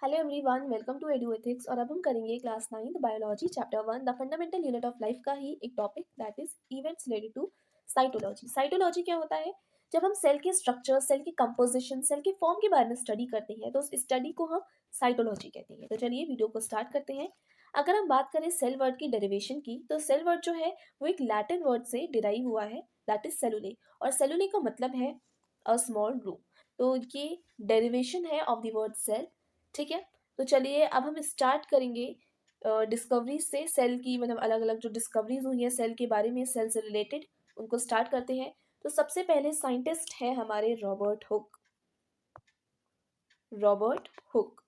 Hello everyone, welcome to edu ethics. और अब हम करेंगे class 9 biology chapter 1 the fundamental unit of life का ही एक topic that is events related to cytology. Cytology क्या होता है? जब हम सेल के स्ट्रक्चर, सेल की कंपोजिशन, सेल के फॉर्म के बारे में स्टडी करते हैं तो उस स्टडी को हम साइटोलॉजी कहते हैं। तो चलिए वीडियो को स्टार्ट करते हैं। अगर हम बात करें सेल वर्ड की डेरिवेशन की, तो सेल वर्ड जो है वो एक लैटिन वर्ड से डिराइव हुआ है, दैट इज सेलुले। और सेलुले का मतलब है अ स्मॉल रूम। तो ये डेरिवेशन है ऑफ द वर्ड सेल। ठीक है, तो चलिए अब हम स्टार्ट करेंगे डिस्कवरी से। सेल की मतलब अलग अलग जो डिस्कवरीज हुई है सेल के बारे में, सेल से रिलेटेड, उनको स्टार्ट करते हैं। तो सबसे पहले साइंटिस्ट है हमारे रॉबर्ट हुक। Robert Hooke.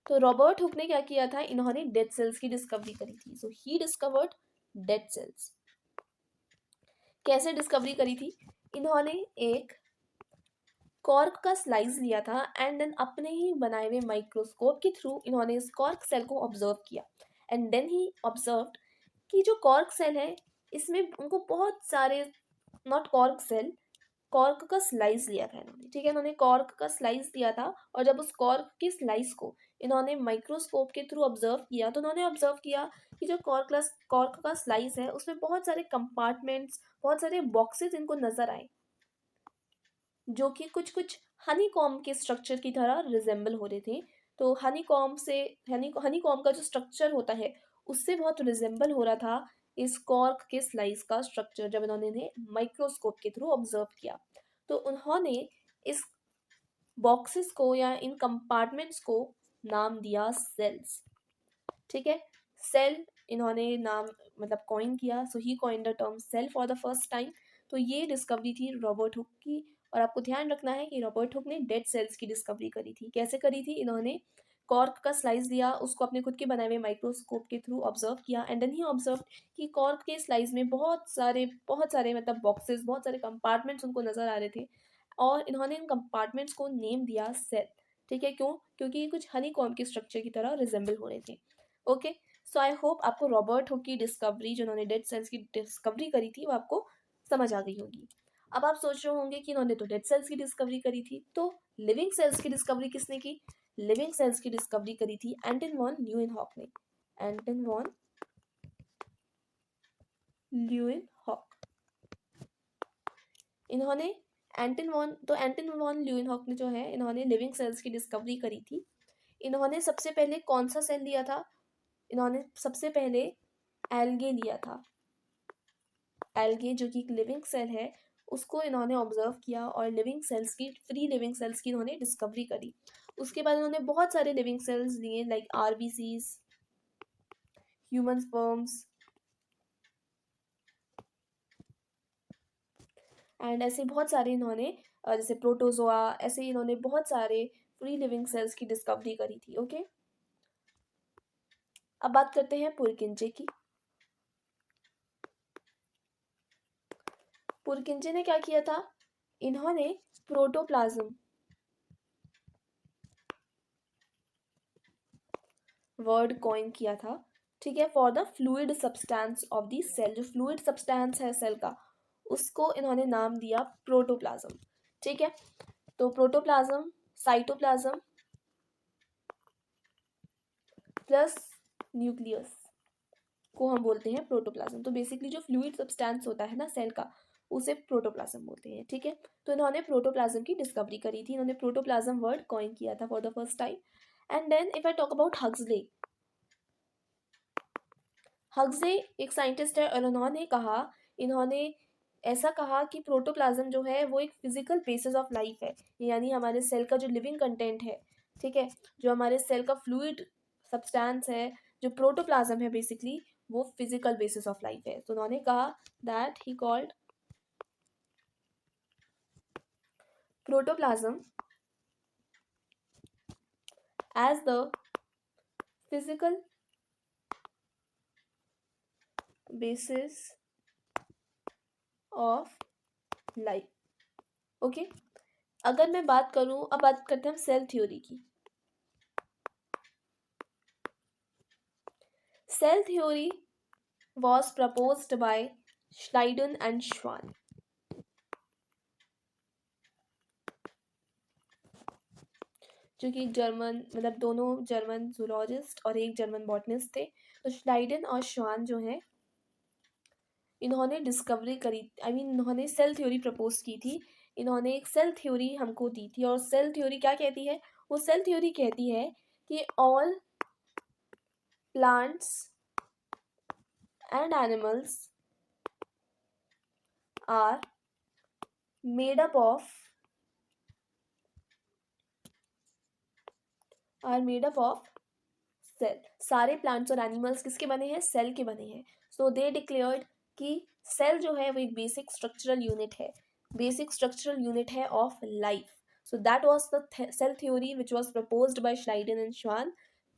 तो रॉबर्ट हुक ने क्या किया था? इन्होंने डेड सेल्स की डिस्कवरी करी थी। सो ही डिस्कवर्ड डेड सेल्स। कैसे डिस्कवरी करी थी? इन्होंने एक कॉर्क का स्लाइस लिया था एंड देन अपने ही बनाए हुए माइक्रोस्कोप के थ्रू इन्होंने इस कॉर्क सेल को ऑब्जर्व किया। एंड देन ही ऑब्जर्व्ड कि जो कॉर्क सेल है इसमें उनको बहुत सारे, नॉट कॉर्क सेल, कॉर्क का स्लाइस लिया था इन्होंने। ठीक है, इन्होंने कॉर्क का स्लाइस लिया था और जब उस कॉर्क के स्लाइस को इन्होंने माइक्रोस्कोप के थ्रू ऑब्जर्व किया तो इन्होंने ऑब्जर्व किया कि जो कॉर्क का स्लाइस है उसमें बहुत सारे कंपार्टमेंट्स, बहुत सारे बॉक्सेस इनको नजर आए जो कि कुछ कुछ हनी कॉम के स्ट्रक्चर की तरह रिजेंबल हो रहे थे। तो हनी कॉम से, हनी कॉम का जो स्ट्रक्चर होता है उससे बहुत रिजेंबल हो रहा था इस कॉर्क के स्लाइस का स्ट्रक्चर, जब इन्होंने इन्हें माइक्रोस्कोप के थ्रू ऑब्जर्व किया। तो उन्होंने इस बॉक्सेस को या इन कंपार्टमेंट्स को नाम दिया सेल्स। ठीक है, सेल इन्होंने नाम मतलब कॉइन किया। So he coin the term cell for the first time. तो ये डिस्कवरी थी रॉबर्ट हुक की। और आपको ध्यान रखना है कि रॉबर्ट हुक ने डेड सेल्स की डिस्कवरी करी थी। कैसे करी थी? इन्होंने कॉर्क का स्लाइस दिया, उसको अपने खुद के बनाए हुए माइक्रोस्कोप के थ्रू ऑब्जर्व किया एंड देन ही ऑब्जर्व कि कॉर्क के स्लाइस में बहुत सारे मतलब बॉक्सेस, बहुत सारे कंपार्टमेंट्स उनको नजर आ रहे थे और इन्होंने इन कंपार्टमेंट्स को नेम दिया सेल। ठीक है, क्यों? क्योंकि ये कुछ हनी कॉम के स्ट्रक्चर की तरह रिजेंबल हो रहे थे। ओके, सो आई होप आपको रॉबर्ट हुक की डिस्कवरी, जो उन्होंने डेड सेल्स की डिस्कवरी करी थी, वो आपको समझ आ गई होगी। अब आप सोच रहे होंगे कि इन्होंने तो डेड सेल्स की डिस्कवरी करी थी, तो लिविंग सेल्स की डिस्कवरी किसने की? लिविंग सेल्स की डिस्कवरी करी थी एंटन वॉन ल्यूवेनहॉक ने। एंटन वॉन ल्यूवेनहॉक। इन्होंने एंटन वॉन ल्यूवेनहॉक ने जो है, इन्होंने लिविंग सेल्स की डिस्कवरी करी थी। इन्होंने सबसे पहले कौन सा सेल लिया था? इन्होंने सबसे पहले एल्गे लिया था। एल्गे जो कि एक लिविंग सेल है उसको इन्होंने ऑब्जर्व किया और लिविंग सेल्स की, फ्री लिविंग सेल्स की इन्होंने डिस्कवरी करी। उसके बाद इन्होंने बहुत सारे लिविंग सेल्स लिए like RBCs, human sperms and ऐसे बहुत सारे इन्होंने जैसे प्रोटोजोआ, ऐसे इन्होंने बहुत सारे फ्री लिविंग सेल्स की डिस्कवरी करी थी। ओके, अब बात करते हैं पुरकिंजे की। पुरकिंजे ने क्या किया था? इन्होंने प्रोटोप्लाज्म वर्ड कॉइन किया था। ठीक है, for the fluid substance of the cell. जो फ्लूइड सब्सटेंस है सेल का, उसको इन्होंने नाम दिया प्रोटोप्लाज्म। ठीक है, तो प्रोटोप्लाज्म, साइटोप्लाज्म प्लस न्यूक्लियस को हम बोलते हैं प्रोटोप्लाज्म। तो बेसिकली जो फ्लूइड सब्सटेंस होता है ना सेल का, उसे प्रोटोप्लाज्म बोलते हैं। ठीक है, तो इन्होंने प्रोटोप्लाज्म की डिस्कवरी करी थी। इन्होंने प्रोटोप्लाज्म वर्ड कॉइन किया था for the first time. And then if I talk about Huxley, Huxley एक साइंटिस्ट है और इन्होंने ऐसा कहा कि प्रोटोप्लाज्म जो है वो एक फिजिकल बेसिस ऑफ लाइफ है, यानी हमारे सेल का जो लिविंग कंटेंट है, ठीक है, जो हमारे सेल का फ्लूइड सब्सटेंस है, जो प्रोटोप्लाज्म है बेसिकली, वो फिजिकल बेसिस ऑफ लाइफ है। तो उन्होंने कहा that he called protoplasm as the physical basis of life. Okay, अगर मैं बात करूं, अब बात करते हैं हम सेल थ्योरी की। Cell theory was proposed by Schleiden and Schwann. जो कि जर्मन मतलब दोनों जर्मन जूलॉजिस्ट और एक जर्मन बॉटनिस्ट थे। तो श्लाइडन और श्वान जो हैं इन्होंने डिस्कवरी करी, इन्होंने सेल थ्योरी प्रपोज की थी। इन्होंने एक सेल थ्योरी हमको दी थी, और सेल थ्योरी क्या कहती है? वो सेल थ्योरी कहती है कि all plants and animals are made up of cell. सारे प्लांट्स और एनिमल्स किसके बने हैं? सेल के बने हैं। सो दे डिक्लेयर्ड कि सेल जो है वो एक बेसिक स्ट्रक्चरल यूनिट है, बेसिक स्ट्रक्चरल यूनिट है of life. So that was the cell theory which was proposed by Schleiden and Schwann.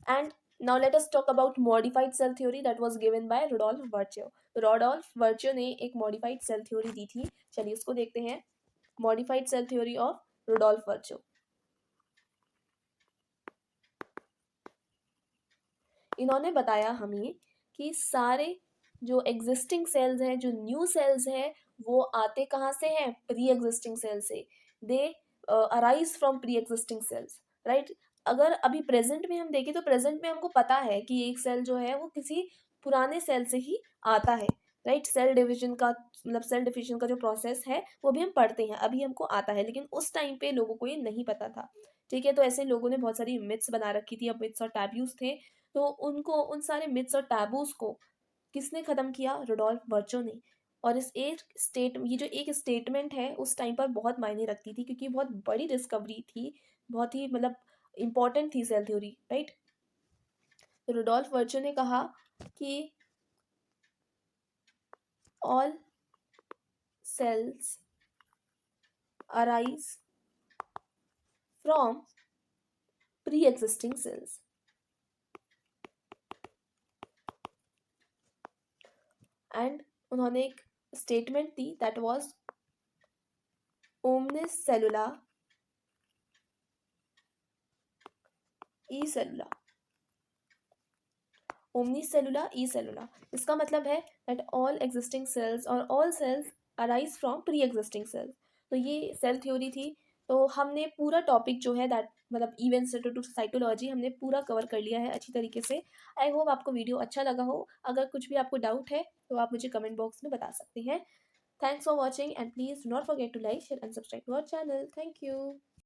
And now let us talk about modified cell theory that was given by Rudolf Virchow. Rudolf Virchow ने एक modified cell theory दी थी। चलिए उसको देखते हैं। Modified cell theory of Rudolf Virchow. इन्होंने बताया हमें कि सारे जो एग्जिस्टिंग सेल्स हैं, जो न्यू सेल्स हैं, वो आते कहाँ से हैं? प्री एग्जिस्टिंग सेल से। दे arise from pre existing sales, right. अगर अभी प्रेजेंट में हम देखें तो प्रेजेंट में हमको पता है कि एक सेल जो है वो किसी पुराने सेल से ही आता है, राइट। सेल डिविजन का मतलब सेल डिविजन का जो प्रोसेस है वो भी हम पढ़ते हैं, अभी हमको आता है, लेकिन उस टाइम पे लोगों को ये नहीं पता था। ठीक है, तो ऐसे लोगों ने बहुत सारी मिथ्स बना रखी थी, अब मिथ्स और टैब्यूज थे। तो उनको उन सारे मिथ्स और टैबूज को किसने ख़त्म किया? रुडोल्फ वर्च्यू ने। और ये जो एक स्टेटमेंट है उस टाइम पर बहुत मायने रखती थी, क्योंकि बहुत बड़ी डिस्कवरी थी, बहुत ही मतलब इम्पॉर्टेंट थी सेल थ्योरी, राइट। तो रुडोल्फ वर्च्यू ने कहा कि all cells arise from pre existing cells. And उन्होंने एक स्टेटमेंट दी that was omnis cellula e cellula. Omni cellula e cellula, इसका मतलब है दैट ऑल एग्जिस्टिंग सेल्स और all cells arise from pre existing cells. तो ये सेल थ्योरी थी। तो हमने पूरा टॉपिक जो है दैट मतलब इवेंट्स रिलेटेड टू साइटोलॉजी हमने पूरा कवर कर लिया है अच्छी तरीके से। आई होप आपको वीडियो अच्छा लगा हो। अगर कुछ भी आपको डाउट है तो आप मुझे कमेंट बॉक्स में बता सकते हैं। Thanks for watching and please do not forget to like share and subscribe to our channel. Thank you.